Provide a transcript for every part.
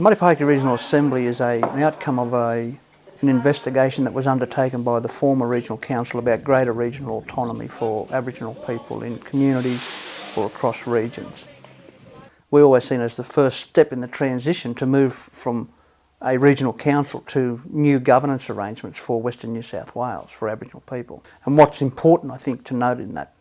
The Muddy Paki Regional Assembly is an outcome of an investigation that was undertaken by the former Regional Council about greater regional autonomy for Aboriginal people in communities or across regions. We always seen it as the first step in the transition to move from a regional council to new governance arrangements for Western New South Wales for Aboriginal people. And what's important, I think, to note in that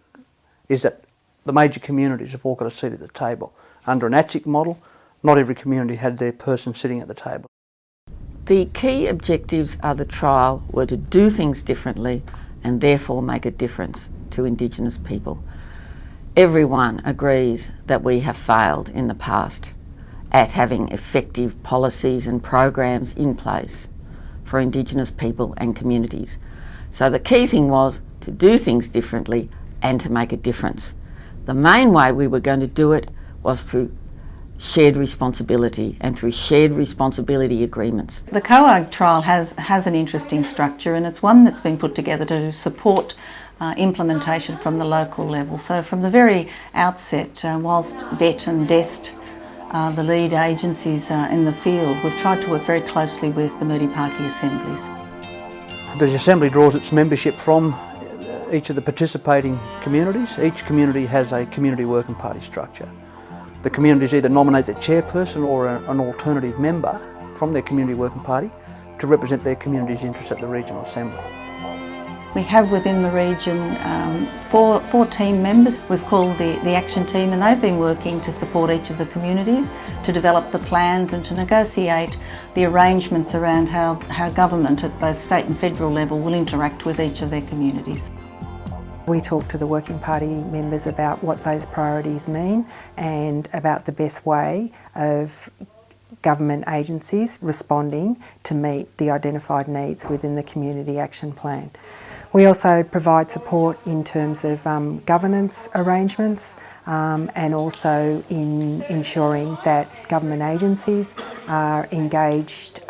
is that the major communities have all got a seat at the table. Under an ATSIC model, not every community had their person sitting at the table. The key objectives of the trial were to do things differently and therefore make a difference to Indigenous people. Everyone agrees that we have failed in the past at having effective policies and programs in place for Indigenous people and communities. So the key thing was to do things differently and to make a difference. The main way we were going to do it was through shared responsibility and through shared responsibility agreements. The COAG trial has an interesting structure, and it's one that's been put together to support implementation from the local level. So from the very outset, whilst DET and DEST are the lead agencies in the field, we've tried to work very closely with the Muddy Paki assemblies. The Assembly draws its membership from each of the participating communities. Each community has a community working party structure. The communities either nominate their chairperson or an alternative member from their community working party to represent their community's interests at the Regional Assembly. We have within the region four team members we've called the Action Team, and they've been working to support each of the communities to develop the plans and to negotiate the arrangements around how government at both state and federal level will interact with each of their communities. We talk to the Working Party members about what those priorities mean and about the best way of government agencies responding to meet the identified needs within the Community Action Plan. We also provide support in terms of governance arrangements and also in ensuring that government agencies are engaged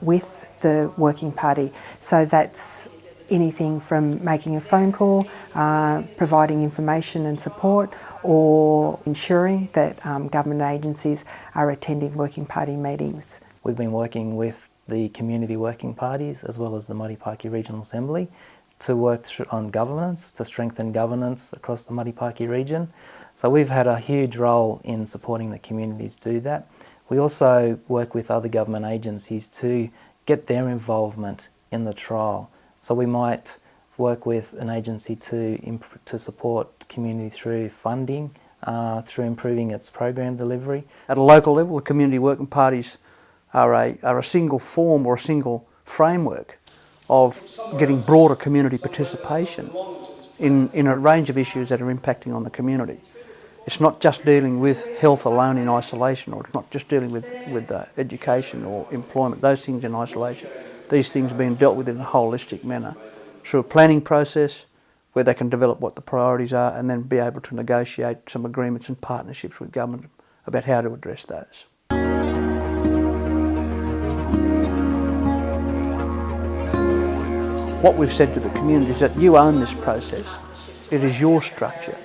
with the Working Party. So that's anything from making a phone call, providing information and support, or ensuring that government agencies are attending Working Party meetings. We've been working with the community working parties as well as the Muddy Paki Regional Assembly to work on governance, to strengthen governance across the Muddy Paki region. So we've had a huge role in supporting the communities do that. We also work with other government agencies to get their involvement in the trial. So we might work with an agency to support community through funding, through improving its program delivery. At a local level, the community working parties are a single form or a single framework of getting broader community participation in a range of issues that are impacting on the community. It's not just dealing with health alone in isolation, or it's not just dealing with education or employment, those things in isolation. These things are being dealt with in a holistic manner through a planning process where they can develop what the priorities are and then be able to negotiate some agreements and partnerships with government about how to address those. What we've said to the community is that you own this process. It is your structure.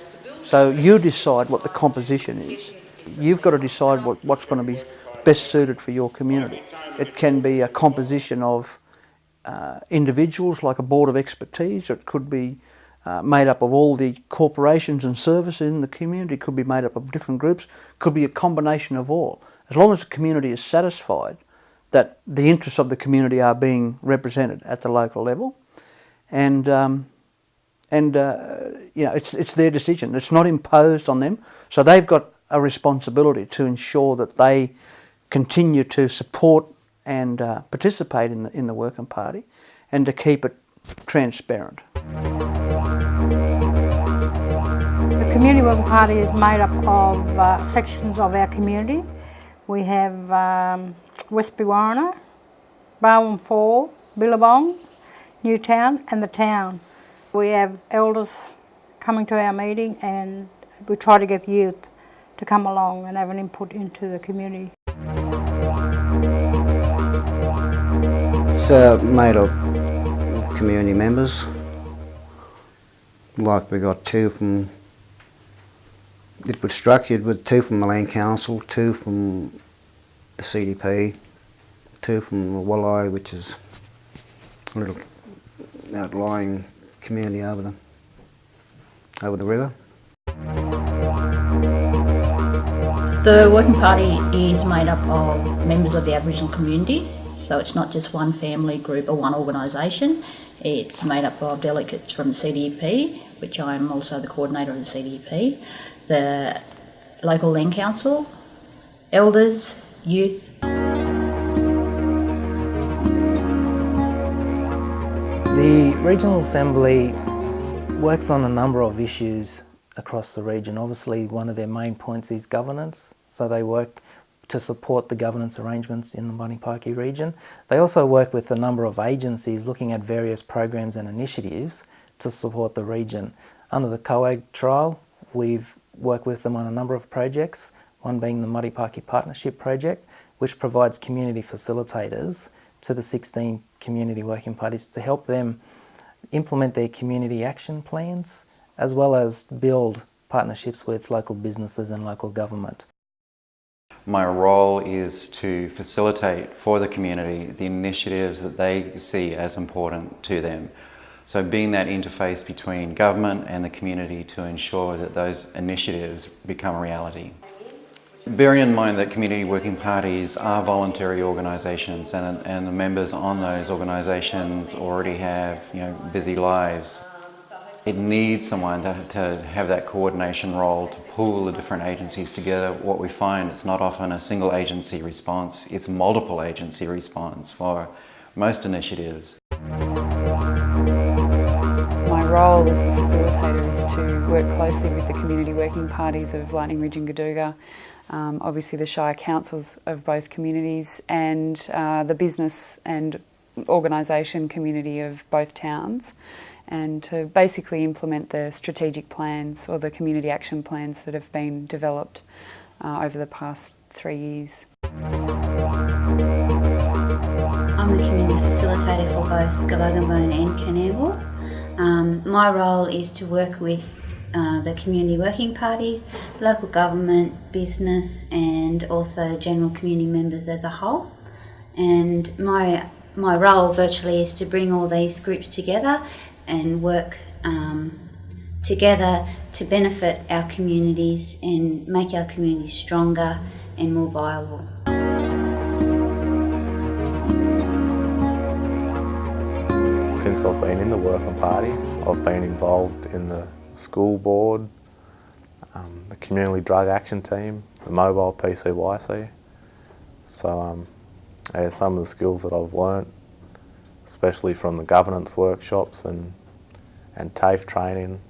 So you decide what the composition is. You've got to decide what's going to be best suited for your community. It can be a composition of individuals, like a board of expertise. It could be made up of all the corporations and services in the community. It could be made up of different groups. It could be a combination of all. As long as the community is satisfied that the interests of the community are being represented at the local level, and it's their decision. It's not imposed on them. So they've got a responsibility to ensure that they continue to support and participate in the Working Party and to keep it transparent. The Community Working Party is made up of sections of our community. We have West Biwarna, Barwon 4, Billabong, Newtown and the town. We have elders coming to our meeting, and we try to get youth to come along and have an input into the community. It's made of community members. Like we got two from, it was structured with two from the Land Council, two from the CDP, two from the Walleye, which is a little outlying community over the river. The Working Party is made up of members of the Aboriginal community, so it's not just one family group or one organisation. It's made up of delegates from the CDP, which I am also the coordinator of the CDP, the local land council, elders, youth. The Regional Assembly works on a number of issues across the region. Obviously, one of their main points is governance, so they work to support the governance arrangements in the Muddy Pike region. They also work with a number of agencies looking at various programs and initiatives to support the region. Under the COAG trial, we've worked with them on a number of projects, one being the Muddy Pike Partnership Project, which provides community facilitators to the 16 community working parties to help them implement their community action plans, as well as build partnerships with local businesses and local government. My role is to facilitate for the community the initiatives that they see as important to them. So being that interface between government and the community to ensure that those initiatives become a reality. Bearing in mind that community working parties are voluntary organisations, and the members on those organisations already have busy lives. It needs someone to have that coordination role, to pull the different agencies together. What we find, it's not often a single agency response, it's multiple agency response for most initiatives. My role as the facilitator is to work closely with the community working parties of Lightning Ridge and Gaduga, obviously the Shire councils of both communities, and the business and organisation community of both towns, and to basically implement the strategic plans or the community action plans that have been developed over the past 3 years. I'm the community facilitator for both Gabagambone and Canberra. My role is to work with the community working parties, local government, business, and also general community members as a whole. And my role virtually is to bring all these groups together and work together to benefit our communities and make our communities stronger and more viable. Since I've been in the Working Party, I've been involved in the school board, the community drug action team, the mobile PCYC. So some of the skills that I've learnt, especially from the governance workshops and TAFE training,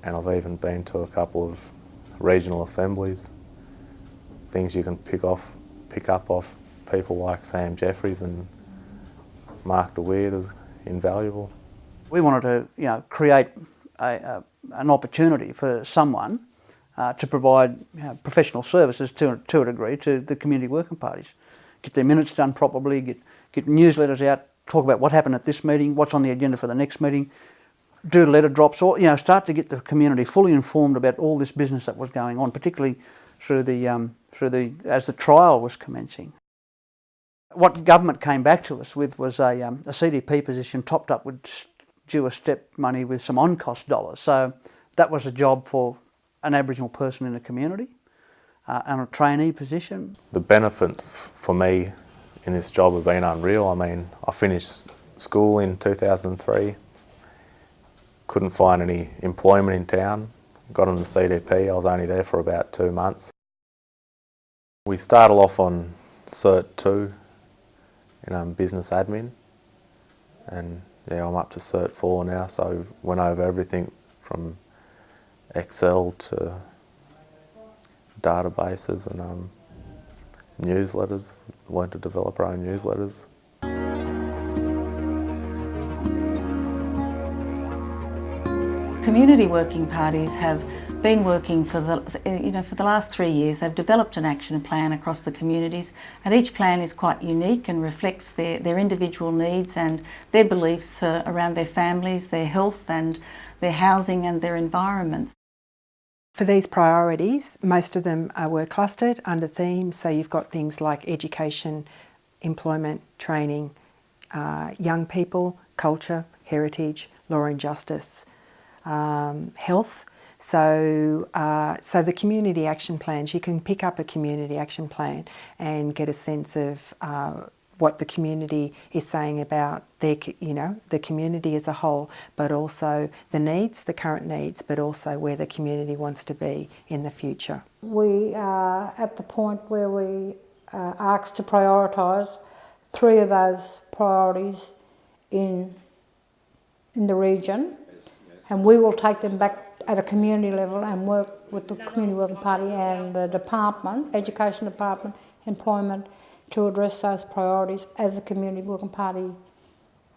and I've even been to a couple of regional assemblies. Things you can pick up off people like Sam Jeffries and Mark DeWeerd is invaluable. We wanted to, create an opportunity for someone to provide professional services to a degree to the community working parties. Get their minutes done properly, get newsletters out, talk about what happened at this meeting, what's on the agenda for the next meeting, do letter drops, or start to get the community fully informed about all this business that was going on, particularly as the trial was commencing. What government came back to us with was a CDP position topped up with due a step money with some on-cost dollars. So that was a job for an Aboriginal person in the community and a trainee position. The benefits for me in this job have been unreal. I mean, I finished school in 2003, couldn't find any employment in town, got on the CDP, I was only there for about 2 months. We started off on Cert 2 in business admin, and I'm up to Cert 4 now, so went over everything from Excel to databases and newsletters, learned to develop our own newsletters. Community working parties have been working for the last 3 years. They've developed an action plan across the communities, and each plan is quite unique and reflects their individual needs and their beliefs around their families, their health and their housing and their environments. For these priorities, most of them were clustered under themes, so you've got things like education, employment, training, young people, culture, heritage, law and justice, health. So the community action plans, you can pick up a community action plan and get a sense of what the community is saying about their, the community as a whole, but also the needs, the current needs, but also where the community wants to be in the future. We are at the point where we are asked to prioritise 3 of those priorities in the region, and we will take them back at a community level and work with the Community Working Party and the department, Education Department, Employment, to address those priorities as the Community Working Party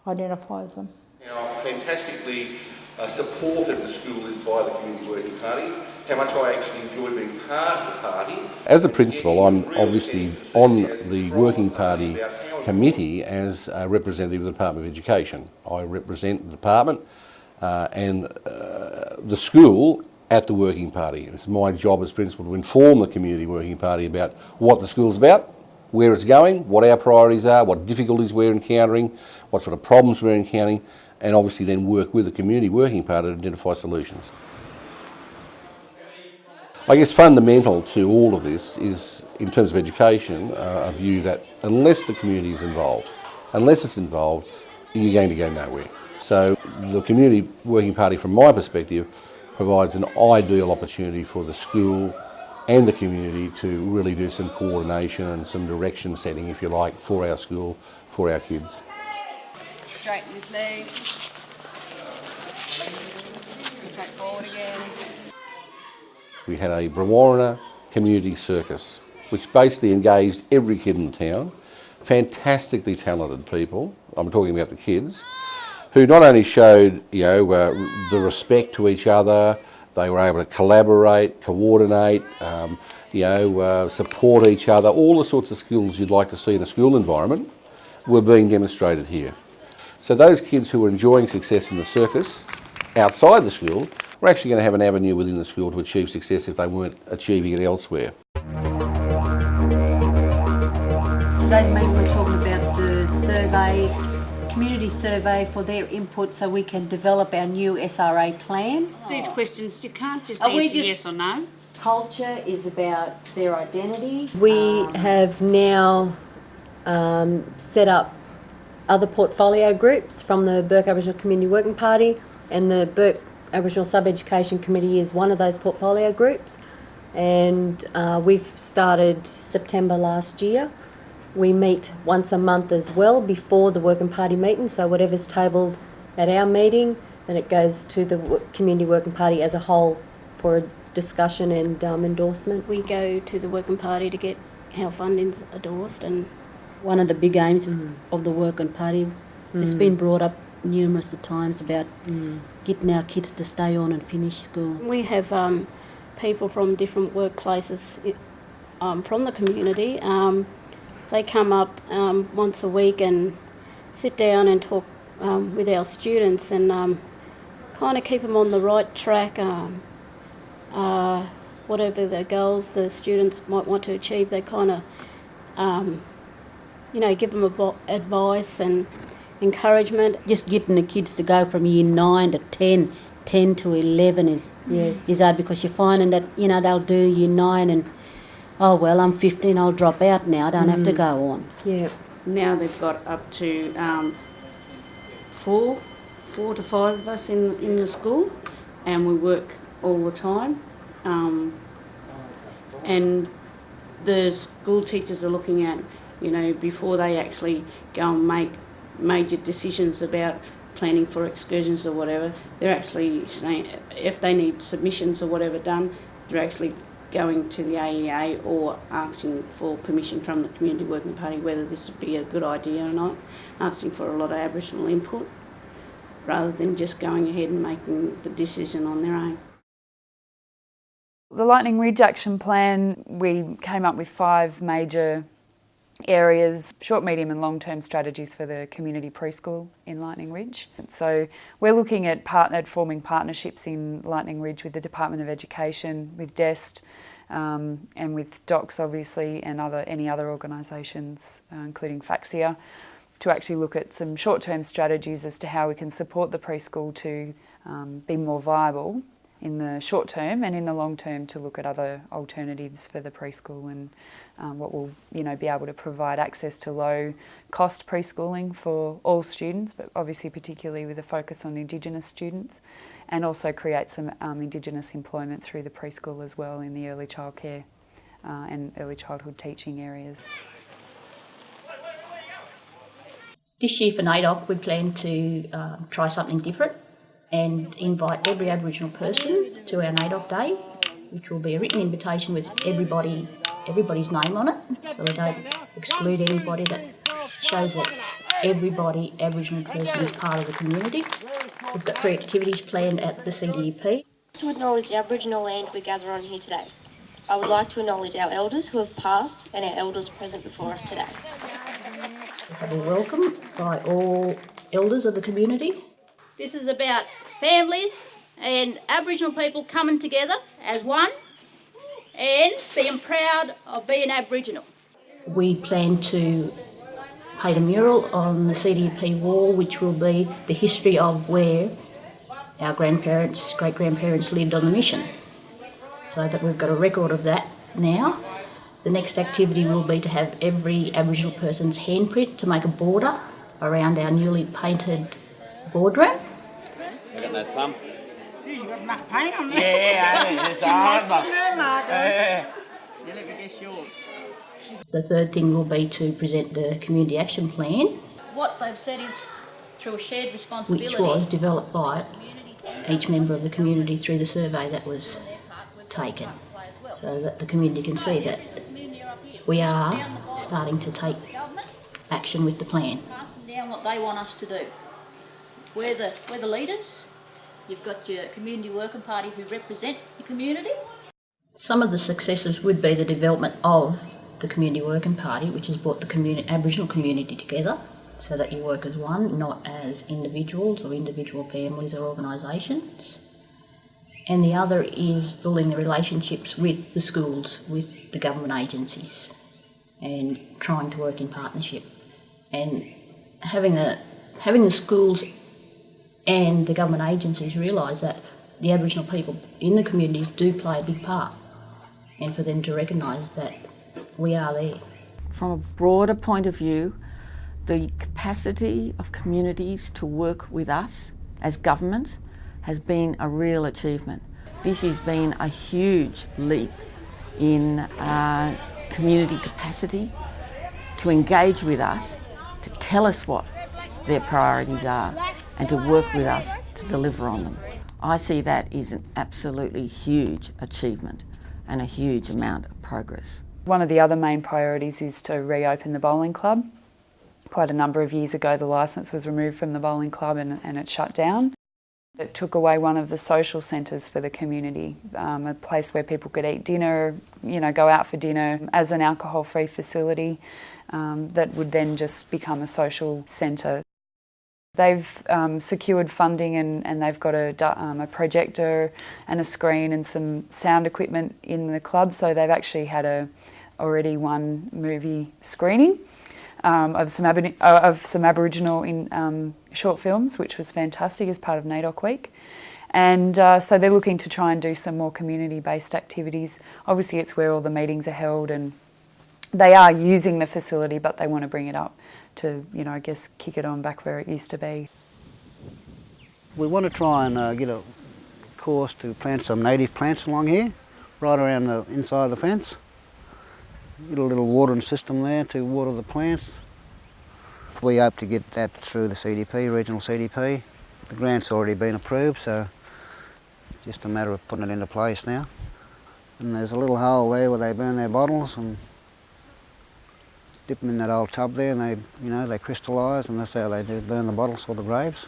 identifies them. How fantastically supported the school is by the Community Working Party, how much I actually enjoy being part of the party. As a principal, I'm obviously on the Working Party committee as a representative of the Department of Education. I represent the department and the school at the Working Party. It's my job as principal to inform the Community Working Party about what the school's about, where it's going, what our priorities are, what difficulties we're encountering, what sort of problems we're encountering, and obviously then work with the Community Working Party to identify solutions. I guess fundamental to all of this is, in terms of education, a view that unless the community is involved, you're going to go nowhere. So the Community Working Party, from my perspective, provides an ideal opportunity for the school and the community to really do some coordination and some direction setting, if you like, for our school, for our kids. Straighten his legs. Straight forward again. We had a Brewarrina community circus, which basically engaged every kid in the town. Fantastically talented people, I'm talking about the kids, who not only showed the respect to each other, they were able to collaborate, coordinate, support each other. All the sorts of skills you'd like to see in a school environment were being demonstrated here. So those kids who were enjoying success in the circus outside the school were actually going to have an avenue within the school to achieve success if they weren't achieving it elsewhere. Today's meeting we're talking about the survey, community survey for their input so we can develop our new SRA plan. These questions, you can't just answer yes or no. Culture is about their identity. We have now set up other portfolio groups from the Bourke Aboriginal Community Working Party, and the Bourke Aboriginal Sub-Education Committee is one of those portfolio groups, and we've started September last year. We meet once a month as well before the Working Party meeting, so whatever's tabled at our meeting, then it goes to the Community Working Party as a whole for a discussion and endorsement. We go to the Working Party to get our fundings endorsed, and one of the big aims of the Working Party has been brought up numerous of times about getting our kids to stay on and finish school. We have people from different workplaces from the community. They come up once a week and sit down and talk with our students and kind of keep them on the right track. Whatever the goals the students might want to achieve, they kind of, give them advice and encouragement. Just getting the kids to go from year 9 to 10, 10 to 11 is hard, because you're finding that, they'll do year 9 and, oh, well, I'm 15, I'll drop out now, I don't have to go on. Yeah. Now they've got up to 4 to 5 of us in the school, and we work all the time. And the school teachers are looking at, before they actually go and make major decisions about planning for excursions or whatever, they're actually saying if they need submissions or whatever done, they're actually going to the AEA or asking for permission from the Community Working Party whether this would be a good idea or not, asking for a lot of Aboriginal input, rather than just going ahead and making the decision on their own. The Lightning Ridge Action Plan, we came up with 5 major areas, short, medium and long-term strategies for the community preschool in Lightning Ridge. So we're looking at forming partnerships in Lightning Ridge with the Department of Education, with DEST, and with DOCS obviously, and any other organisations, including FAXIA, to actually look at some short-term strategies as to how we can support the preschool to be more viable in the short term, and in the long term to look at other alternatives for the preschool and what will be able to provide access to low cost preschooling for all students, but obviously particularly with a focus on Indigenous students, and also create some Indigenous employment through the preschool as well in the early childcare and early childhood teaching areas. This year for NAIDOC we plan to try something different and invite every Aboriginal person to our NAIDOC Day, which will be a written invitation with everybody's name on it, so we don't exclude anybody. That shows that everybody Aboriginal person is part of the community. We've got 3 activities planned at the CDUP. To acknowledge the Aboriginal land we gather on here today, I would like to acknowledge our elders who have passed and our elders present before us today. We have a welcome by all elders of the community. This is about families and Aboriginal people coming together as one and being proud of being Aboriginal. We plan to paint a mural on the CDUP wall, which will be the history of where our grandparents, great-grandparents lived on the mission, so that we've got a record of that now. The next activity will be to have every Aboriginal person's handprint to make a border around our newly painted boardroom. I got no thumb. You got enough paint on there. Yeah, it's hard, but you'll never guess yours. The third thing will be to present the Community Action Plan, What they've said is through a shared responsibility, which was developed by each member of the community through the survey that was taken, so that the community can see that we are starting to take action with the plan. passing down what they want us to do. We're the leaders. You've got your Community Working Party who represent your community. Some of the successes would be the development of the Community Working Party, which has brought the Aboriginal community together so that you work as one, not as individuals or individual families or organisations. And the other is building the relationships with the schools, with the government agencies, and trying to work in partnership. And having the schools and the government agencies realise that the Aboriginal people in the communities do play a big part, and for them to recognise that we are there. From a broader point of view, the capacity of communities to work with us as government has been a real achievement. This has been a huge leap in community capacity to engage with us, to tell us what their priorities are, and to work with us to deliver on them. I see that as an absolutely huge achievement and a huge amount of progress. One of the other main priorities is to reopen the bowling club. Quite a number of years ago the licence was removed from the bowling club and it shut down. It took away one of the social centres for the community, a place where people could eat dinner, go out for dinner as an alcohol-free facility that would then just become a social centre. They've secured funding and they've got a projector and a screen and some sound equipment in the club, so they've actually had already one movie screening of some Aboriginal short films, which was fantastic as part of NAIDOC Week. And so they're looking to try and do some more community-based activities. Obviously it's where all the meetings are held, and they are using the facility, but they want to bring it up to, I guess, kick it on back where it used to be. We want to try and get a course to plant some native plants along here, right around the inside of the fence. Get a little watering system there to water the plants. We hope to get that through the CDP, regional CDP. The grant's already been approved, so just a matter of putting it into place now. And there's a little hole there where they burn their bottles and dip them in that old tub there, and they crystallise, and that's how they do burn the bottles for the grapes.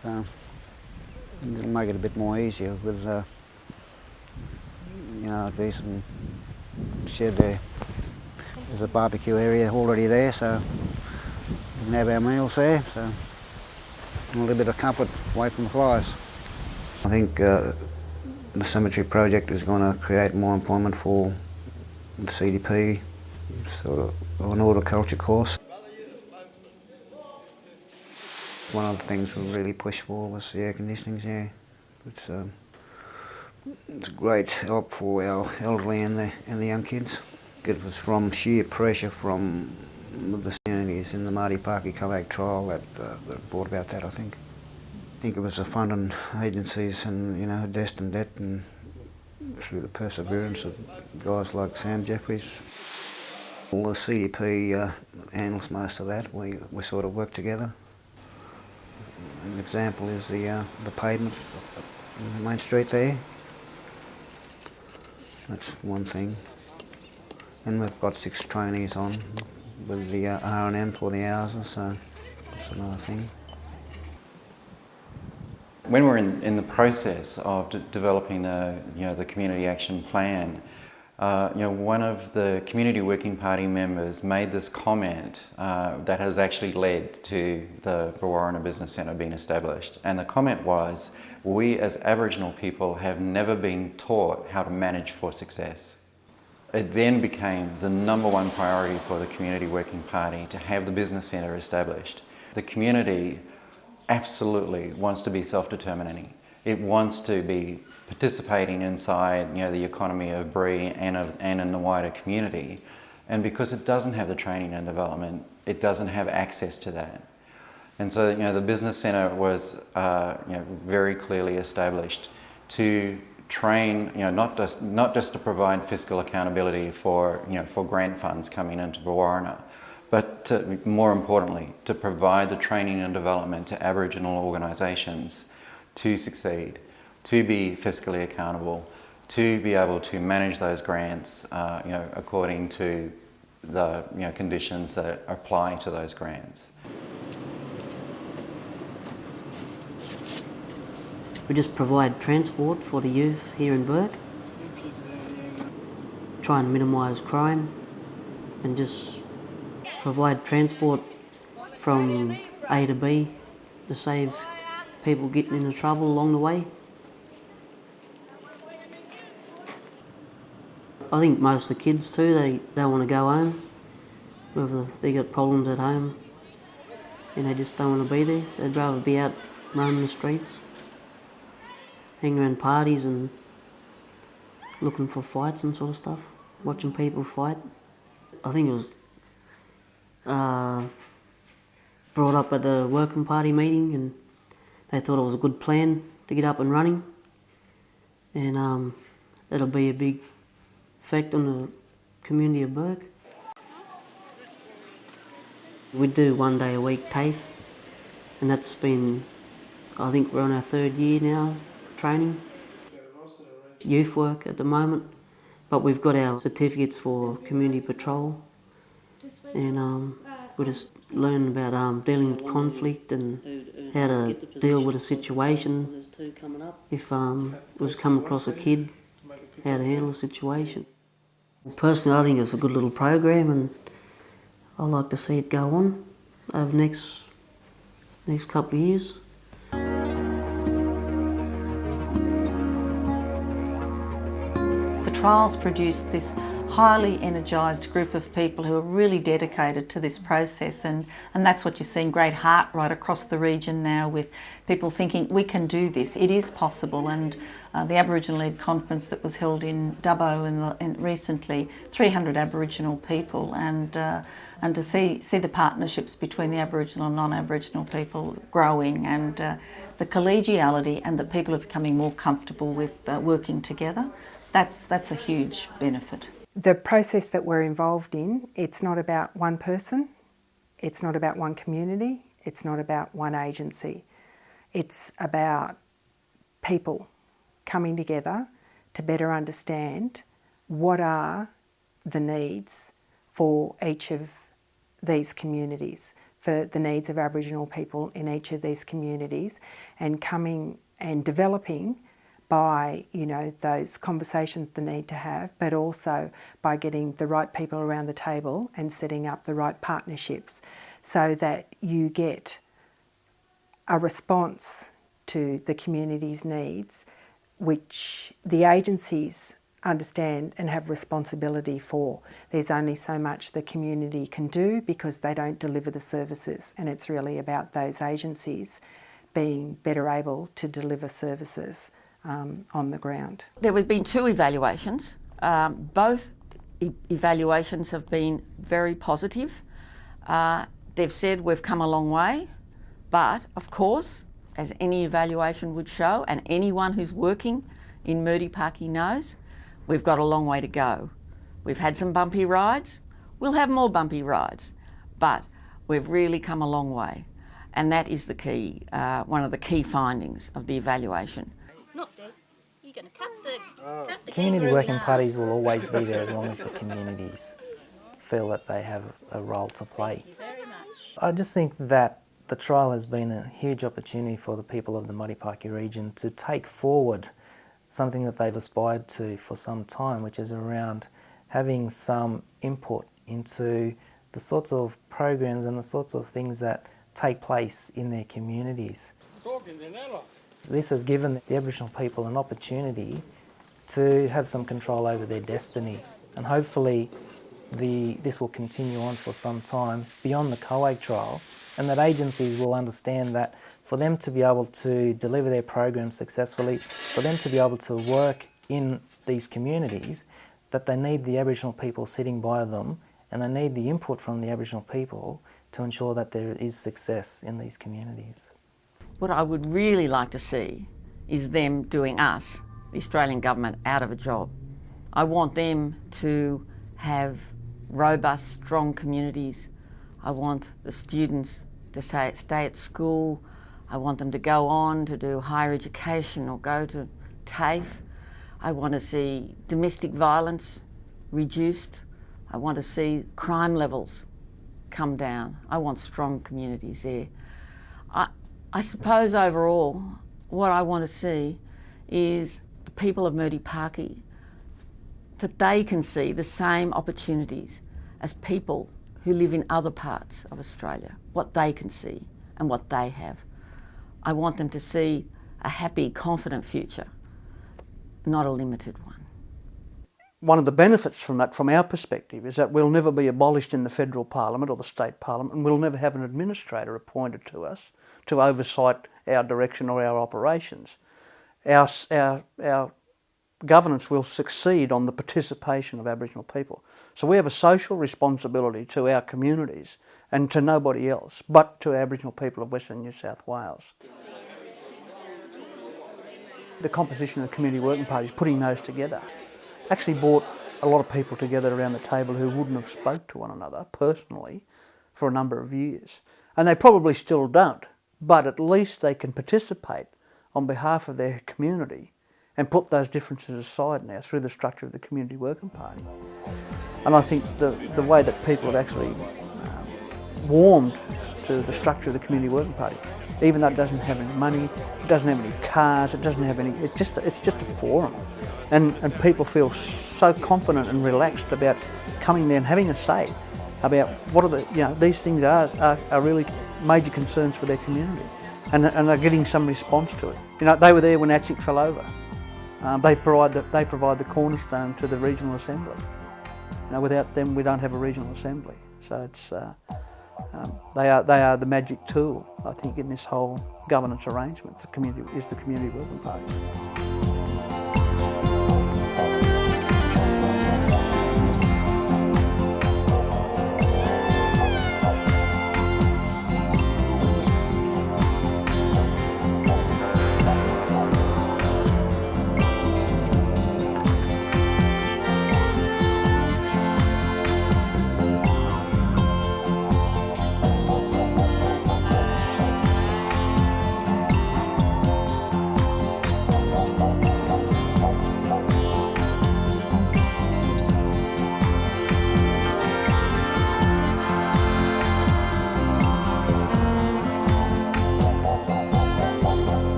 So it'll make it a bit more easier with, a decent shed there. There's a barbecue area already there, so we can have our meals there. So and a little bit of comfort away from the flies. I think the cemetery project is going to create more employment for the CDP, sort of an horticulture course. One of the things we really pushed for was the air conditionings, yeah. It's a great help for our elderly and the young kids. It was from sheer pressure from the communities in the Marty Parky Colac trial that brought about that, I think. I think it was the funding agencies and, Destined Debt, and through the perseverance of guys like Sam Jeffries. Well, the CDP handles most of that. We sort of work together. An example is the pavement on the main street there. That's one thing. And we've got 6 trainees on with the R&M for the houses, so that's another thing. When we're in the process of developing the community action plan, one of the Community Working Party members made this comment that has actually led to the Brewarrina Business Centre being established. And the comment was, we as Aboriginal people have never been taught how to manage for success. It then became the #1 priority for the Community Working Party to have the business centre established. The community absolutely wants to be self-determining. It wants to be participating inside the economy of Bree and in the wider community. And because it doesn't have the training and development, it doesn't have access to that. And so the business centre was very clearly established to train, not just to provide fiscal accountability for grant funds coming into Brewarrina, but more importantly, to provide the training and development to Aboriginal organisations to succeed, to be fiscally accountable, to be able to manage those grants, according to the conditions that apply to those grants. We just provide transport for the youth here in Bourke, try and minimise crime, and just provide transport from A to B to save people getting into trouble along the way. I think most of the kids too, they want to go home, whether they got problems at home and they just don't want to be there. They'd rather be out roaming the streets, hanging around parties and looking for fights and sort of stuff, watching people fight. I think it was brought up at the Working Party meeting, and they thought it was a good plan to get up and running, and that'll be a big effect on the community of Bourke. We do 1 day a week TAFE, and that's been, I think we're on our 3rd year now, training. Youth work at the moment, but we've got our certificates for community patrol, and we just learn about dealing with conflict and how to deal with a situation. If we've come across a kid, how to handle a situation. Personally, I think it's a good little program, and I like to see it go on over the next couple of years. The trials produced this highly energised group of people who are really dedicated to this process, and that's what you're seeing, great heart right across the region now, with people thinking we can do this, it is possible. And the Aboriginal-led conference that was held in Dubbo recently, 300 Aboriginal people, and to see the partnerships between the Aboriginal and non-Aboriginal people growing, and the collegiality, and that people are becoming more comfortable with working together. That's a huge benefit. The process that we're involved in, it's not about one person, it's not about one community, it's not about one agency. It's about people coming together to better understand what are the needs for each of these communities, for the needs of Aboriginal people in each of these communities, and coming and developing by, you know, those conversations they need to have, but also by getting the right people around the table and setting up the right partnerships so that you get a response to the community's needs, which the agencies understand and have responsibility for. There's only so much the community can do because they don't deliver the services, and it's really about those agencies being better able to deliver services on the ground. There have been 2 evaluations. Both evaluations have been very positive. They've said we've come a long way, but of course, as any evaluation would show, and anyone who's working in Murdi Parky knows, we've got a long way to go. We've had some bumpy rides, we'll have more bumpy rides, but we've really come a long way. And that is the key, one of the key findings of the evaluation. You're going to cut the Community working parties will always be there as long as the communities feel that they have a role to play. I just think that the trial has been a huge opportunity for the people of the Murdi Parky region to take forward something that they've aspired to for some time, which is around having some input into the sorts of programs and the sorts of things that take place in their communities. This has given the Aboriginal people an opportunity to have some control over their destiny, and hopefully this will continue on for some time beyond the COAG trial, and that agencies will understand that for them to be able to deliver their programs successfully, for them to be able to work in these communities, that they need the Aboriginal people sitting by them, and they need the input from the Aboriginal people to ensure that there is success in these communities. What I would really like to see is them doing us, the Australian government, out of a job. I want them to have robust, strong communities. I want the students to stay at school. I want them to go on to do higher education or go to TAFE. I want to see domestic violence reduced. I want to see crime levels come down. I want strong communities there. I suppose overall what I want to see is the people of Murdi Parky, that they can see the same opportunities as people who live in other parts of Australia, what they can see and what they have. I want them to see a happy, confident future, not a limited one. One of the benefits from that, from our perspective, is that we'll never be abolished in the federal parliament or the state parliament, and we'll never have an administrator appointed to us to oversight our direction or our operations. Our governance will succeed on the participation of Aboriginal people. So we have a social responsibility to our communities and to nobody else, but to Aboriginal people of Western New South Wales. The composition of the community working parties, putting those together, actually brought a lot of people together around the table who wouldn't have spoke to one another personally for a number of years. And they probably still don't, but at least they can participate on behalf of their community and put those differences aside now through the structure of the Community Working Party. And I think the way that people have actually warmed to the structure of the Community Working Party, even though it doesn't have any money, it doesn't have any cars, it doesn't have any, it's just a forum. And people feel so confident and relaxed about coming there and having a say about what are the, these things are really major concerns for their community, and are getting some response to it. They were there when ATSIC fell over. They provide the cornerstone to the regional assembly. Without them, we don't have a regional assembly. So it's they are the magic tool, I think, in this whole governance arrangement. The community Working Party.